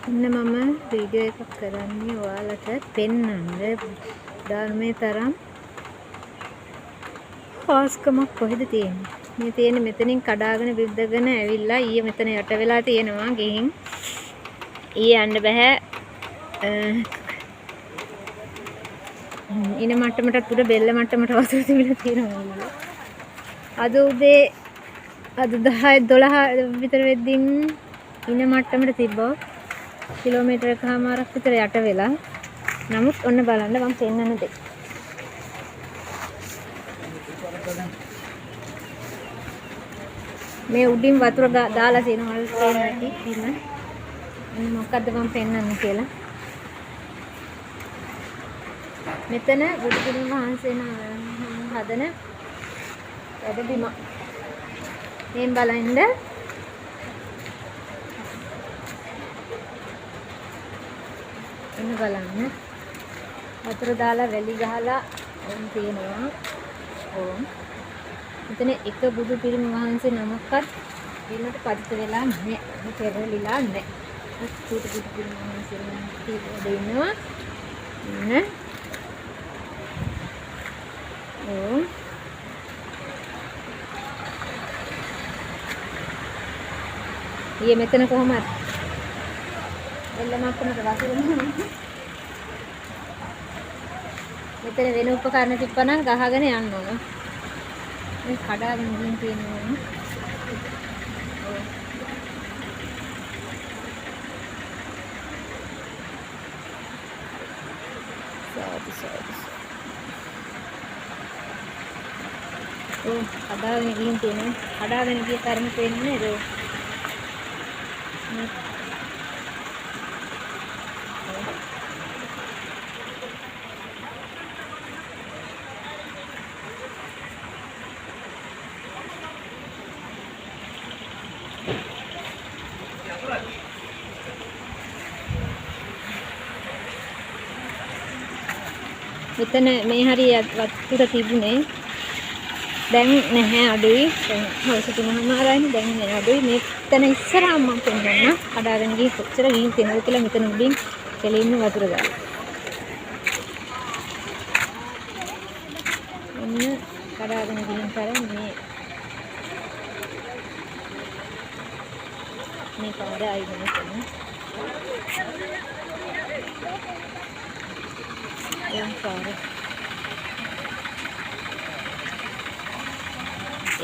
ඉන්න මම වීඩියෝ එකක් කරන්නේ ඔයාලට පෙන්වන්න ධර්මයේ තරම් පාස්කමක් කොහෙද තියෙන්නේ. මේ තියෙන්නේ මෙතනින් කඩාගෙන විද්දගෙන ඇවිල්ලා ඊයේ මෙතන යට වෙලා තියෙනවා ගිහින් ඊයේ යන්න බෑ ඉන මට්ටමට උඩ බෙල්ල මට්ටමට වතුර තිබිලා තියෙනවා. අද උදේ අද 10 12 විතර වෙද්දින් ඉන මට්ටමට තිබ්බා කිලෝමීටර් එකමාරක් විතර යට වෙලා. නමුත් ඔන්න බලන්න මම පෙන්නන දෙයක්. මේ උඩින් වතුර දාලා තියෙනවා වල පේන්නේ ඉන්න. මොකද්ද මම පෙන්නන්නේ කියලා. මෙතන බුදුපිළිම වහන්සේ හදන වැඩබිම. මේ බලන්න එන්න බලන්න වතුර දාලා වැලි ගහලා තියෙනවා. ඕම් මෙතන එක බුදු පිළිම වහන්සේ නමක්වත් දෙන්නට පදිත වෙලා නැහැ. පෙරලිලා නැහැ. චූටි බුදු පිළිම වහන්සේ නමක් දෙන්නවා. නේ ඕම් ඊයේ මෙතන කොහමද එල්ල මට්ටමට වතුර මෙතන වෙන උපකරණ තිබ්බනම් ගහගෙන යන්න ඕන. මේ කඩාගෙන ගින් තියෙනවා. කඩාගෙන ගින් තියෙනවා. කඩාගෙන ගිය තරම පේන්නේ නේද? මෙතන මේ හරිය වතුර තිබුණේ දැන් නැහැ අඩුයි. දැන් හවස 3:00මාරයිනේ දැන් නැහැ අඩුයි. මෙතන ඉස්සරහම මම පෙන්නන්න කඩාගෙන ගිහින් කොච්චර ගිහින් තියෙනවද කියලා මෙතන උඩින් කෙලින්ම වතුර දාලා. ඔන්න කඩාගෙන ගිහින් කරන් මේ පාර ආයි මෙතන.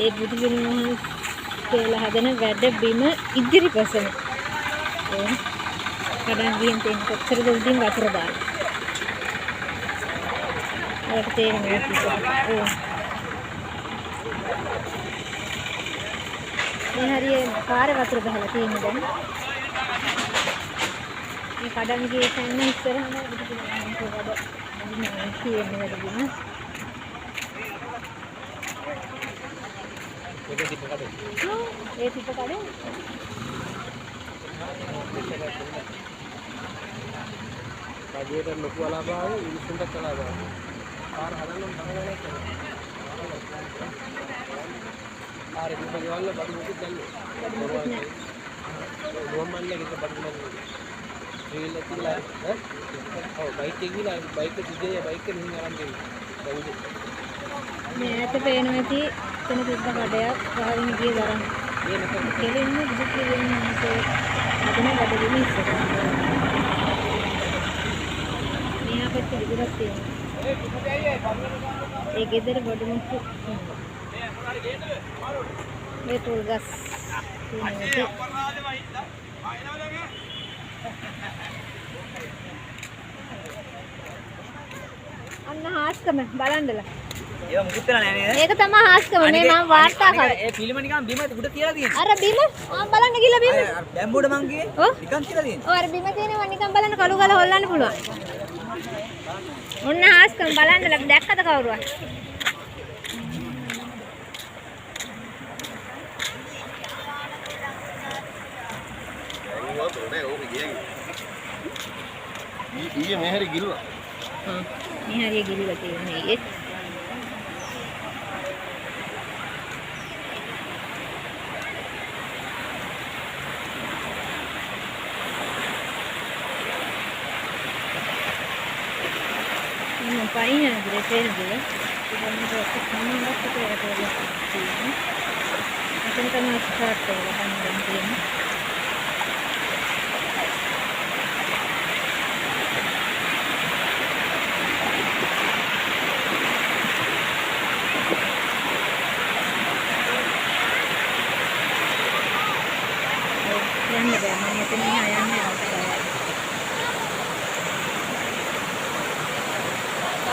ඒ බුදු පිළිම කියලා හදන වැඩ බිම ඉදිරිපසන. කඩන් ගිහින් තියෙන කොච්චරද උඩින් වතුර දාලා. ඔයාලට තේරෙන්නේ මේ හරිය පාරේ වතුර ගහලා තියෙන්නේ දැන්. මේ කඩන් ගියේ තැන ඉස්සරහම බුදු පිළිම වැඩ තියෙන්නේ වැඩ බිම. ඒ තිබ්බ කඩේ රජයට ලොකු අලාභාවය මිනිස්සුන්ට කලාභාවය. පාර හදන්න තමයි කරන්නේ. පාරේ තිබ්බ ගෙවල් බඩු මුකුත් දැල්ලේ. ගොම්මන්නේ එක බඩු මුකුත්. රීල් එක තියලා ඔව් බයික් එක ගිහලා බයික් එක දිගේ බයික් එක නිහින් අරන් දෙන්න. මේ ඇත පේනවා ඇති එතන තිබ්බ කඩයක් ගහගෙන ගියේ දරන්න. කෙලින්ම බුදු පිළිම වහන්සේ හදන වැඩ බිම ඉස්සරහ. මෙහා පැත්තේ විතරක් තියෙනවා. ඒ ගෙදර බඩු මුට්ටු. මේ තොල් ගස් අන්න හාස්කම බලන්නලා. ඒක මුකුත් වෙලා නැහැ නේද? ඒක තමයි හාස්කම. මේ මම වාර්තා කරා. ඒ පිළිම නිකන් බිම උඩ තියලා තියෙනවා. අර බිම බලන්න ගිහලා බිම. බැම්බුඩ මං ගියේ. නිකන් තියලා තියෙනවා. ඔව් අර බිම තියෙනවා නිකන් බලන්න කළු ගල හොල්ලන්න පුළුවන්. ඔන්න හාස්කම බලන්නලා දැක්කද කවුරුවත්? ඊයේ මේ හැරි ගිල්වා. මේ හරිය ගිහිල්ලා තියෙන්නේ ඒත් මම පයින් යන දේ තේන දේ. ඉතින් මේක සම්මානවත් කියලා තියෙනවා. එතන තමයි ස්ටාර්ට් කරලා ගන්න තියෙන්නේ. යන්න බෑ මම මෙතන යන්නේ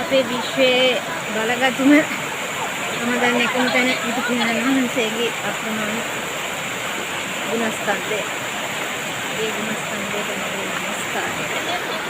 අපේ විශ්වයේ බලගතුම මම දන්නේ එකම තැන ඉති පියාණන් වහන්සේගේ අප්‍රමාණ ගුණස්කන්ධය. ඒ ගුණස්කන්ධයට මගේ නමස්කාරය.